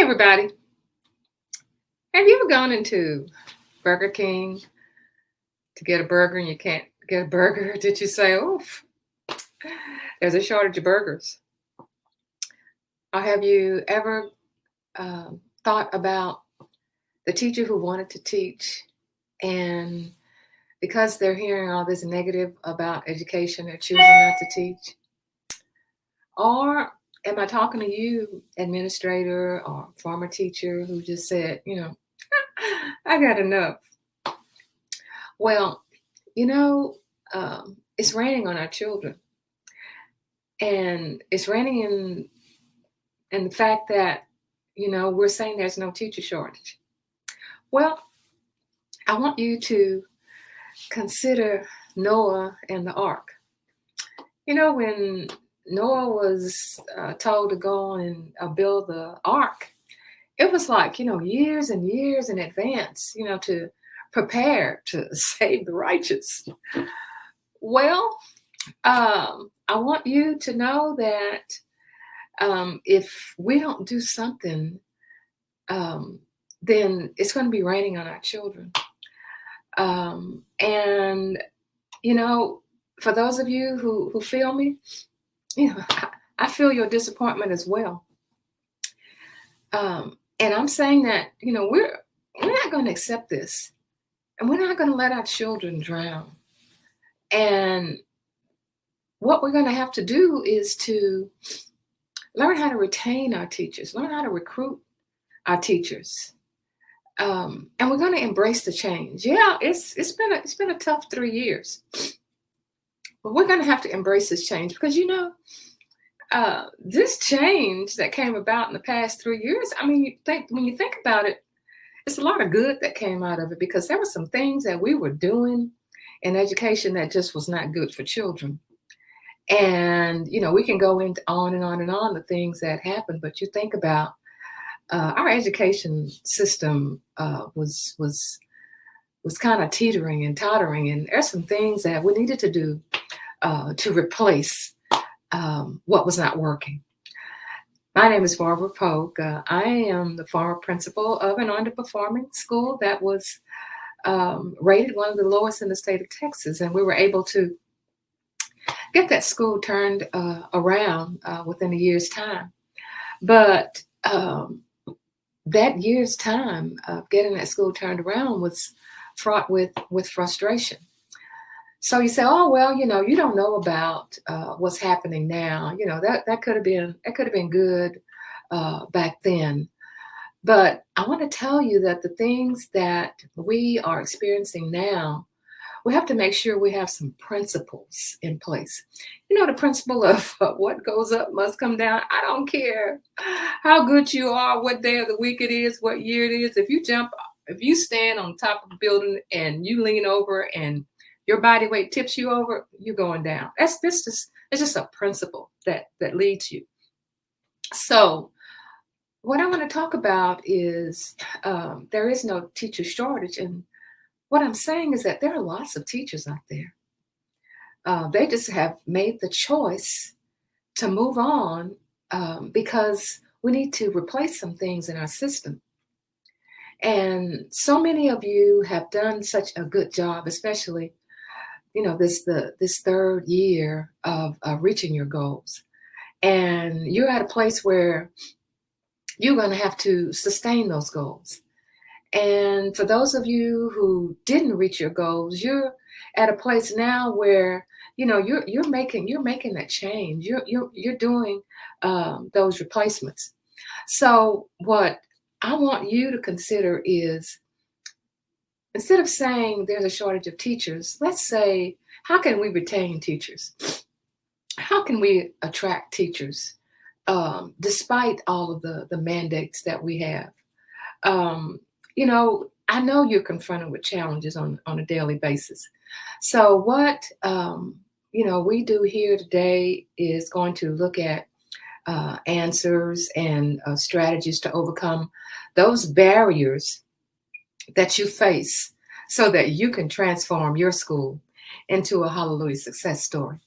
everybody. Have you ever gone into Burger King to get a burger and you can't get a burger? Did you say, oof, there's a shortage of burgers? Or have you ever thought about the teacher who wanted to teach and because they're hearing all this negative about education, they're choosing not to teach? Or am I talking to you, administrator or former teacher who just said, I got enough? Well, you know, it's raining on our children, and it's raining in the fact that we're saying there's no teacher shortage. Well, I want you to consider Noah and the ark. When Noah was told to go and build the ark, it was like years and years in advance, to prepare to save the righteous. Well, I want you to know that if we don't do something, then it's going to be raining on our children. And, for those of you who feel me, I feel your disappointment as well. And I'm saying that, we're not going to accept this. And we're not going to let our children drown. And what we're going to have to do is to learn how to retain our teachers, learn how to recruit our teachers. And we're going to embrace the change. Yeah, it's been a tough 3 years. But we're going to have to embrace this change because, this change that came about in the past 3 years, when you think about it, it's a lot of good that came out of it because there were some things that we were doing in education that just was not good for children. And, we can go into on and on and on the things that happened, but you think about our education system was kind of teetering and tottering, and there's some things that we needed to do to replace what was not working. My name is Barbara Polk. I am the former principal of an underperforming school that was rated one of the lowest in the state of Texas, and we were able to get that school turned around within a year's time. But that year's time of getting that school turned around was fraught with frustration. So you say, oh, well, you don't know about what's happening now. That could have been good back then. But I want to tell you that the things that we are experiencing now, we have to make sure we have some principles in place. The principle of what goes up must come down. I don't care how good you are, what day of the week it is, what year it is. If you stand on top of a building and you lean over and your body weight tips you over, you're going down. It's just a principle that leads you. So what I want to talk about is there is no teacher shortage. And what I'm saying is that there are lots of teachers out there. They just have made the choice to move on because we need to replace some things in our system. And so many of you have done such a good job, especially this third year of reaching your goals. And you're at a place where you're going to have to sustain those goals. And for those of you who didn't reach your goals, you're at a place now where you're making that change. You're doing those replacements. So what I want you to consider is, instead of saying there's a shortage of teachers, let's say, how can we retain teachers? How can we attract teachers despite all of the mandates that we have? I know you're confronted with challenges on a daily basis. So what, we do here today is going to look at answers and strategies to overcome those barriers that you face so that you can transform your school into a hallelujah success story.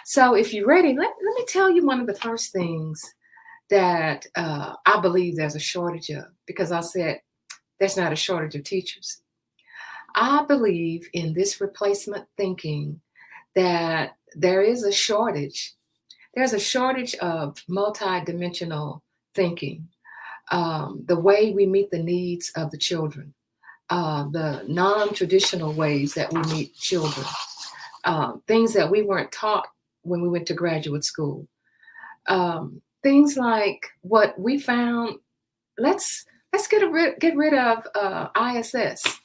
So if you're ready, let me tell you one of the first things that I believe there's a shortage of, because I said there's not a shortage of teachers. I believe in this replacement thinking that there is a shortage. There's a shortage of multidimensional thinking, the way we meet the needs of the children, the non-traditional ways that we meet children, things that we weren't taught when we went to graduate school. Things like what we found. Let's get rid of ISS.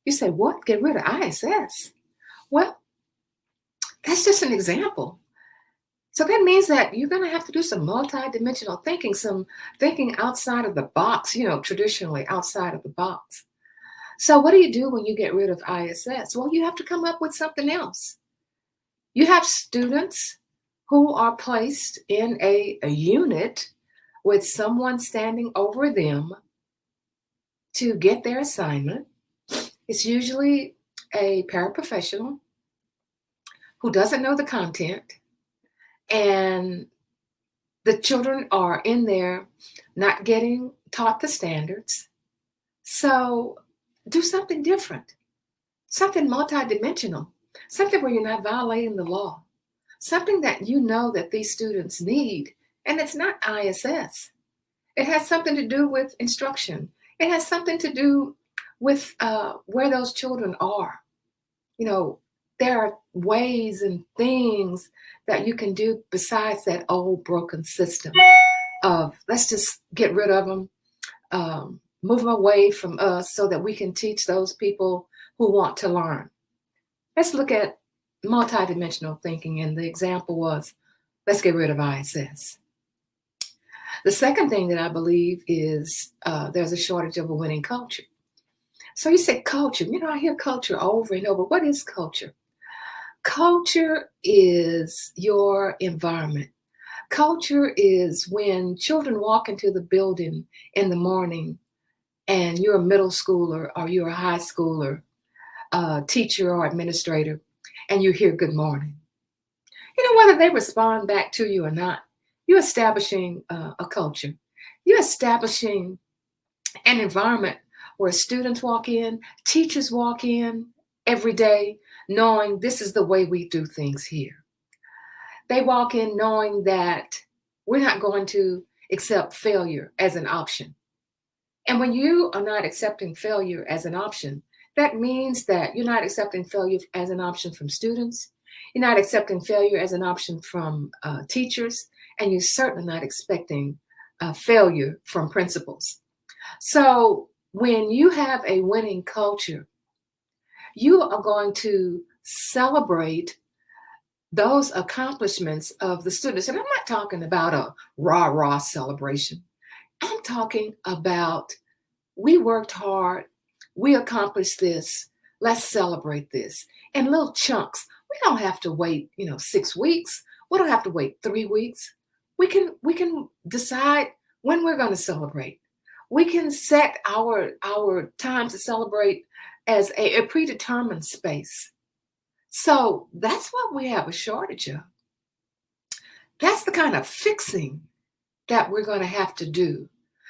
You say, what? Get rid of ISS? Well, that's just an example. So that means that you're going to have to do some multidimensional thinking, some thinking outside of the box, traditionally outside of the box. So what do you do when you get rid of ISS? Well, you have to come up with something else. You have students who are placed in a unit with someone standing over them to get their assignment. It's usually a paraprofessional who doesn't know the content, and the children are in there not getting taught the standards. So do something different, something multidimensional, something where you're not violating the law, something that you know that these students need. And it's not ISS. It has something to do with instruction. It has something to do with where those children are. There are ways and things that you can do besides that old broken system of let's just get rid of them, move them away from us so that we can teach those people who want to learn. Let's look at multidimensional thinking, and the example was, let's get rid of ISS. The second thing that I believe is there's a shortage of a winning culture. So you say culture. I hear culture over and over. What is culture? Culture is your environment. Culture is when children walk into the building in the morning and you're a middle schooler or you're a high schooler, teacher or administrator, and you hear good morning. Whether they respond back to you or not, you're establishing a culture. You're establishing an environment where students walk in, teachers walk in every day, knowing this is the way we do things here. They walk in knowing that we're not going to accept failure as an option. And when you are not accepting failure as an option, that means that you're not accepting failure as an option from students. You're not accepting failure as an option from teachers, and you're certainly not expecting failure from principals. So when you have a winning culture, you are going to celebrate those accomplishments of the students. And I'm not talking about a rah-rah celebration. I'm talking about we worked hard, we accomplished this, let's celebrate this in little chunks. We don't have to wait, 6 weeks. We don't have to wait 3 weeks. We can decide when we're going to celebrate. We can set our time to celebrate as a predetermined space. So that's what we have a shortage of. That's the kind of fixing that we're going to have to do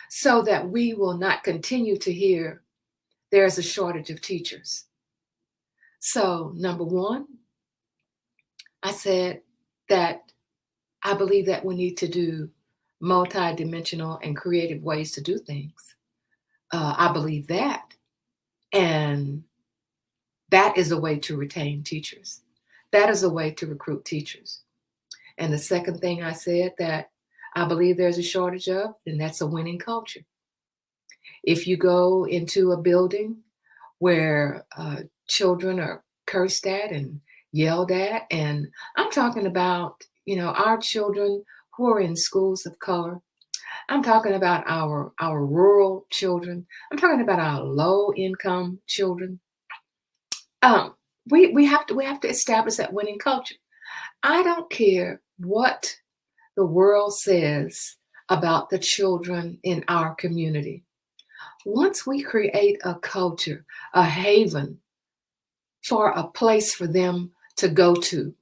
so that we will not continue to hear there's a shortage of teachers. So number one, I said that I believe that we need to do multidimensional and creative ways to do things. I believe that. And that is a way to retain teachers. That is a way to recruit teachers. And the second thing I said that I believe there's a shortage of, and that's a winning culture. If you go into a building where children are cursed at and yelled at, and I'm talking about, our children who are in schools of color. I'm talking about our rural children. I'm talking about our low income children. We have to establish that winning culture. I don't care what the world says about the children in our community. Once we create a culture, a haven for a place for them to go to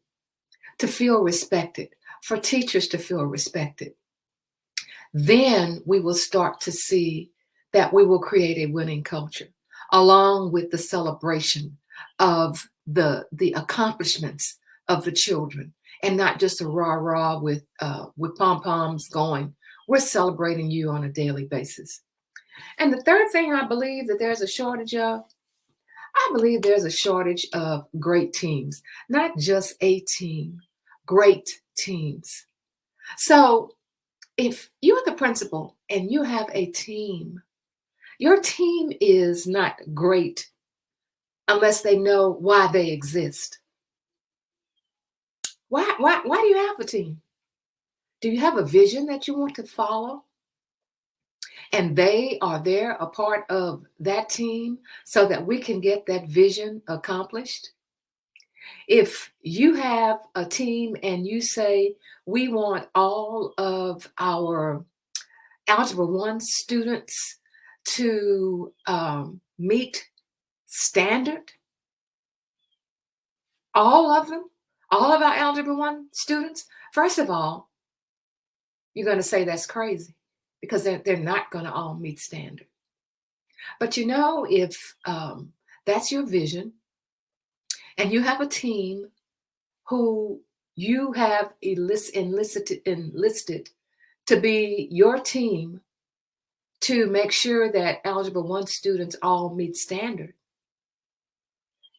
feel respected, for teachers to feel respected, then we will start to see that we will create a winning culture along with the celebration of the accomplishments of the children, and not just a rah rah with pom poms going. We're celebrating you on a daily basis. And the third thing I believe that there's a shortage of, I believe there's a shortage of great teams, not just a team, great teams. So if you're the principal and you have a team, your team is not great unless they know why they exist. Why do you have a team? Do you have a vision that you want to follow? And they are there, a part of that team, so that we can get that vision accomplished. If you have a team and you say, we want all of our Algebra 1 students to meet standard, all of them, all of our Algebra 1 students, first of all, you're going to say that's crazy because they're not going to all meet standard. But you know, if that's your vision and you have a team who you have enlisted to be your team to make sure that Algebra 1 students all meet standard,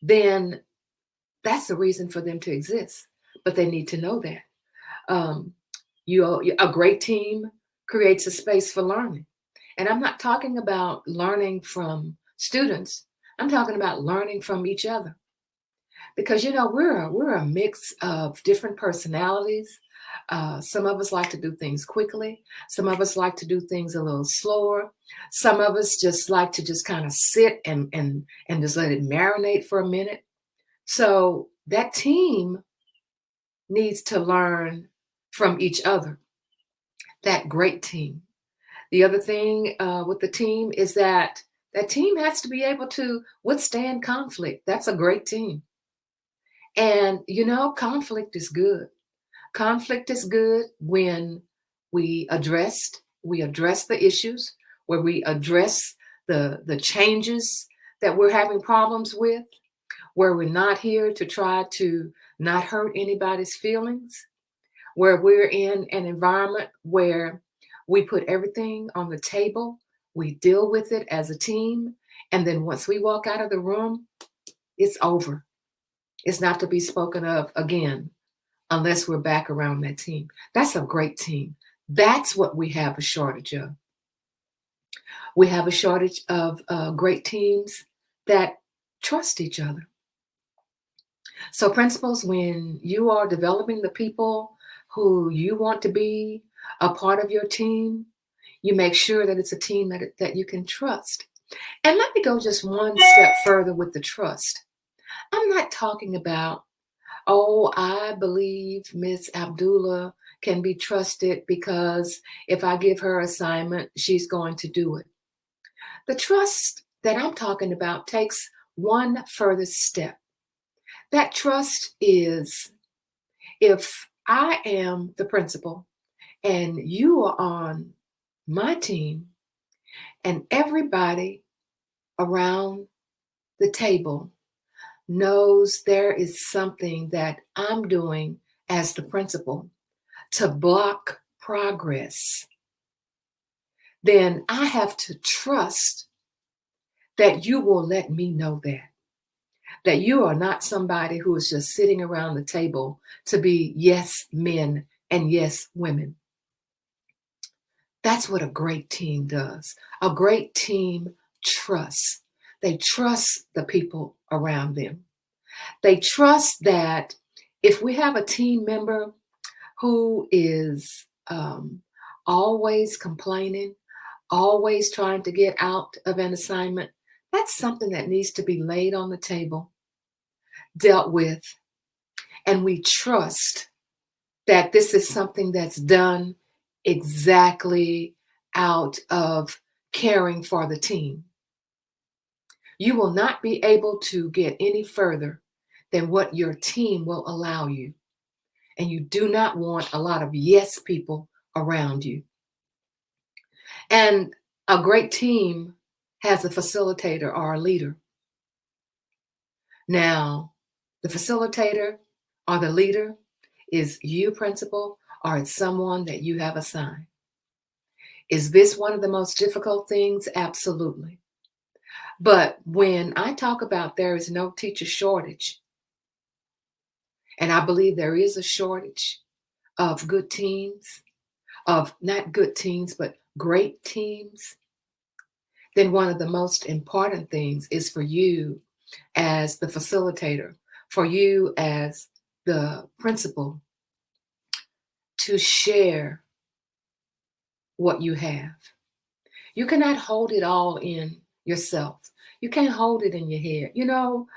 then that's the reason for them to exist. But they need to know that. A great team creates a space for learning. And I'm not talking about learning from students. I'm talking about learning from each other. Because, you know, we're a mix of different personalities. Some of us like to do things quickly. Some of us like to do things a little slower. Some of us just like to just kind of sit and just let it marinate for a minute. So that team needs to learn from each other, that great team. The other thing with the team is that team has to be able to withstand conflict. That's a great team. And, you know, conflict is good. Conflict is good when we address the issues, where we address the changes that we're having problems with, where we're not here to try to not hurt anybody's feelings, where we're in an environment where we put everything on the table, we deal with it as a team, and then once we walk out of the room, it's over. It's not to be spoken of again unless we're back around that team. That's a great team. That's what we have a shortage of. We have a shortage of great teams that trust each other. So principals, when you are developing the people who you want to be a part of your team, you make sure that it's a team that you can trust. And let me go just one step further with the trust. I'm not talking about, oh, I believe Miss Abdullah can be trusted because if I give her assignment, she's going to do it. The trust that I'm talking about takes one further step. That trust is, if I am the principal and you are on my team and everybody around the table knows there is something that I'm doing as the principal to block progress, then I have to trust that you will let me know that you are not somebody who is just sitting around the table to be yes men and yes women. That's what a great team does. A great team trusts. They trust the people around them. They trust that if we have a team member who is always complaining, always trying to get out of an assignment, that's something that needs to be laid on the table, dealt with, and we trust that this is something that's done exactly out of caring for the team. You will not be able to get any further than what your team will allow you. And you do not want a lot of yes people around you. And a great team has a facilitator or a leader. Now, the facilitator or the leader is you, principal, or it's someone that you have assigned. Is this one of the most difficult things? Absolutely. But when I talk about there is no teacher shortage, and I believe there is a shortage of good teams, of not good teams, but great teams, then one of the most important things is for you as the facilitator, for you as the principal to share what you have. You cannot hold it all in yourself. You can't hold it in your head. You know,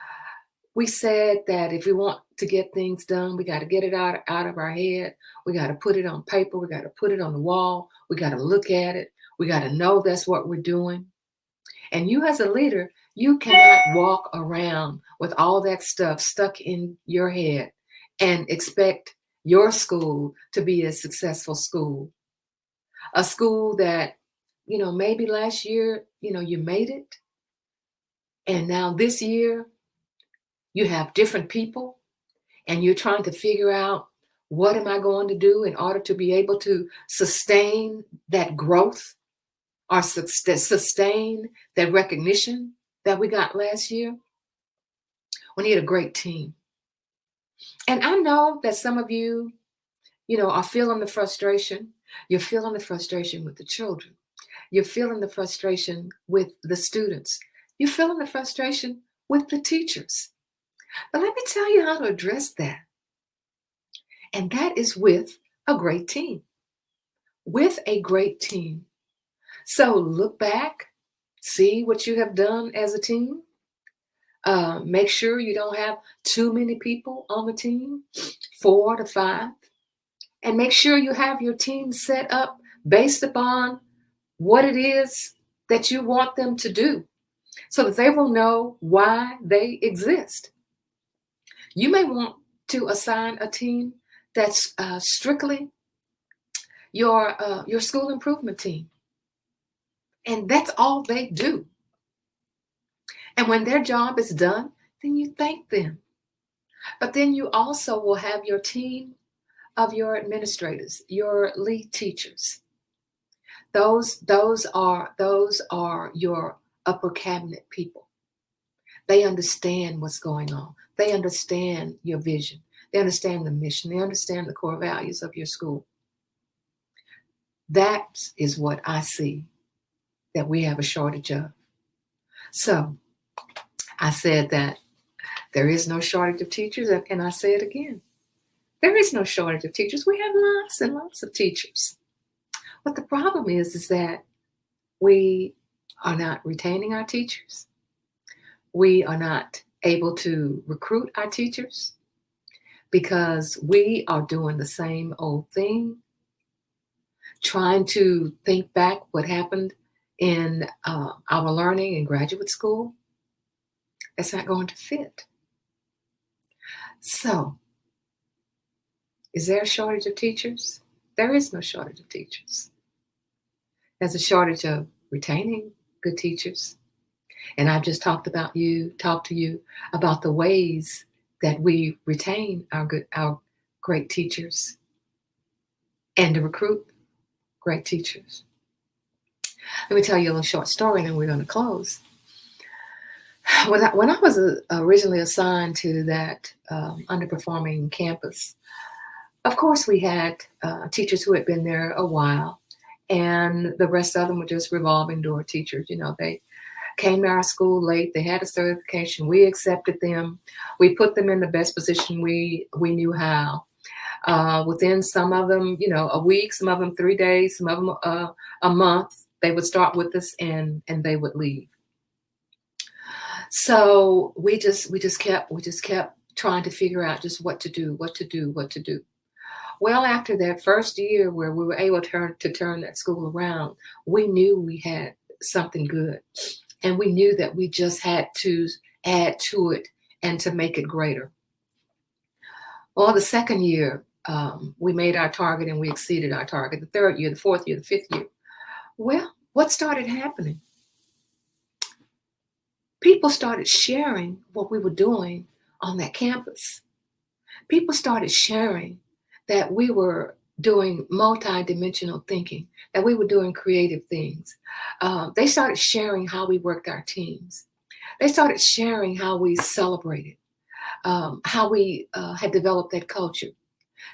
we said that if we want to get things done, we got to get it out of our head. We got to put it on paper. We got to put it on the wall. We got to look at it. We got to know that's what we're doing. And you as a leader, you cannot walk around with all that stuff stuck in your head and expect your school to be a successful school. A school that, maybe last year, you made it. And now this year, you have different people and you're trying to figure out, what am I going to do in order to be able to sustain that growth or sustain that recognition that we got last year? We need a great team. And I know that some of you, are feeling the frustration. You're feeling the frustration with the children. You're feeling the frustration with the students. You're feeling the frustration with the teachers. But let me tell you how to address that. And that is with a great team. With a great team. So look back, see what you have done as a team. Make sure you don't have too many people on the team, 4 to 5. And make sure you have your team set up based upon what it is that you want them to do so that they will know why they exist. You may want to assign a team that's strictly your school improvement team. And that's all they do. And when their job is done, then you thank them. But then you also will have your team of your administrators, your lead teachers. Those are your upper cabinet people. They understand what's going on. They understand your vision. They understand the mission. They understand the core values of your school. That is what I see that we have a shortage of. So I said that there is no shortage of teachers, and I say it again. There is no shortage of teachers. We have lots and lots of teachers. But the problem is that we are not retaining our teachers. We are not able to recruit our teachers because we are doing the same old thing, trying to think back what happened in our learning in graduate school. It's not going to fit. So, is there a shortage of teachers? There is no shortage of teachers. There's a shortage of retaining good teachers. And I've just talked to you about the ways that we retain our great teachers and to recruit great teachers. Let me tell you a little short story and then we're going to close. When I was originally assigned to that underperforming campus, of course we had teachers who had been there a while, and the rest of them were just revolving door teachers. They came to our school late. They had a certification. We accepted them. We put them in the best position we knew how. Within some of them, a week, some of them 3 days, some of them a month, they would start with us and they would leave. So we just kept trying to figure out just what to do. Well, after that first year where we were able to turn that school around, we knew we had something good. And we knew that we just had to add to it and to make it greater. Well, the second year, we made our target and we exceeded our target. The third year, the fourth year, the fifth year. Well, what started happening? People started sharing what we were doing on that campus. People started sharing that we were doing multi-dimensional thinking, that we were doing creative things. They started sharing how we worked our teams. They started sharing how we celebrated, how we had developed that culture.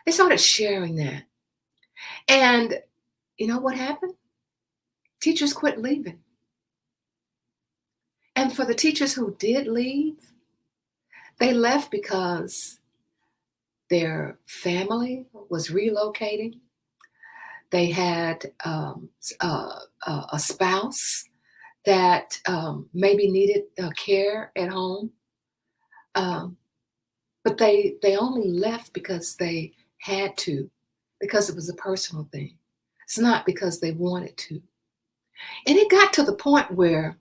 They started sharing that. And you know what happened? Teachers quit leaving. And for the teachers who did leave, they left because their family was relocating. They had a spouse that maybe needed care at home. Um, but they only left because they had to, because it was a personal thing. It's not because they wanted to. And it got to the point where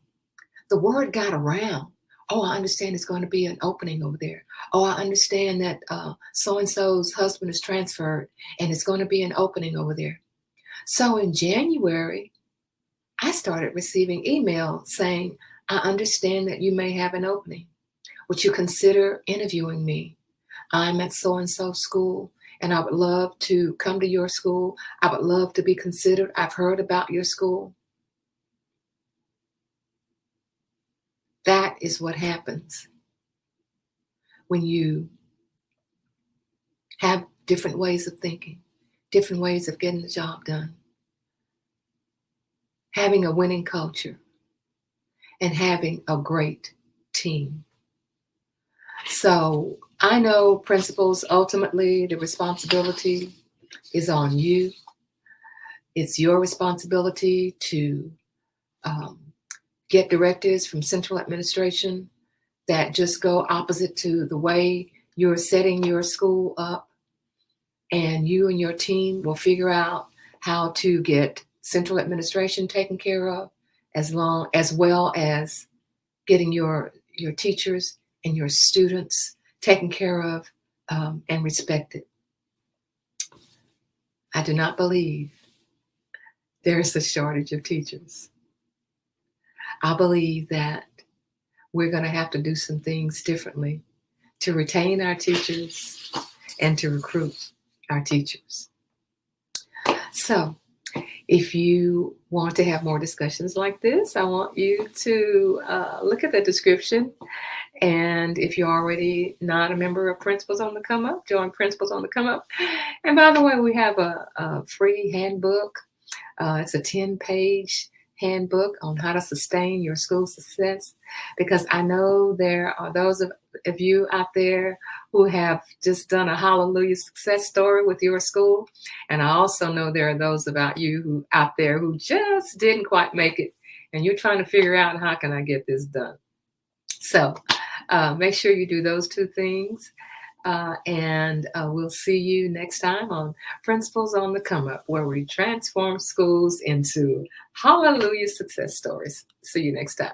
the word got around. Oh, I understand it's going to be an opening over there. Oh, I understand that so-and-so's husband is transferred and it's going to be an opening over there. So in January, I started receiving email saying, I understand that you may have an opening. Would you consider interviewing me? I'm at so-and-so school and I would love to come to your school. I would love to be considered. I've heard about your school. That is what happens when you have different ways of thinking, different ways of getting the job done, having a winning culture, and having a great team. So I know, principals, ultimately the responsibility is on you. It's your responsibility to get directives from central administration that just go opposite to the way you're setting your school up. And you and your team will figure out how to get central administration taken care of, as well as getting your teachers and your students taken care of and respected. I do not believe there's a shortage of teachers. I believe that we're going to have to do some things differently to retain our teachers and to recruit our teachers. So if you want to have more discussions like this, I want you to look at the description. And if you're already not a member of Principals on the Come Up, join Principals on the Come Up. And by the way, we have a free handbook. It's a 10-page handbook on how to sustain your school success, because I know there are those of you out there who have just done a hallelujah success story with your school. And I also know there are those about you who out there who just didn't quite make it, and you're trying to figure out, how can I get this done? So make sure you do those two things. And we'll see you next time on Principals on the Come Up, where we transform schools into hallelujah success stories. See you next time.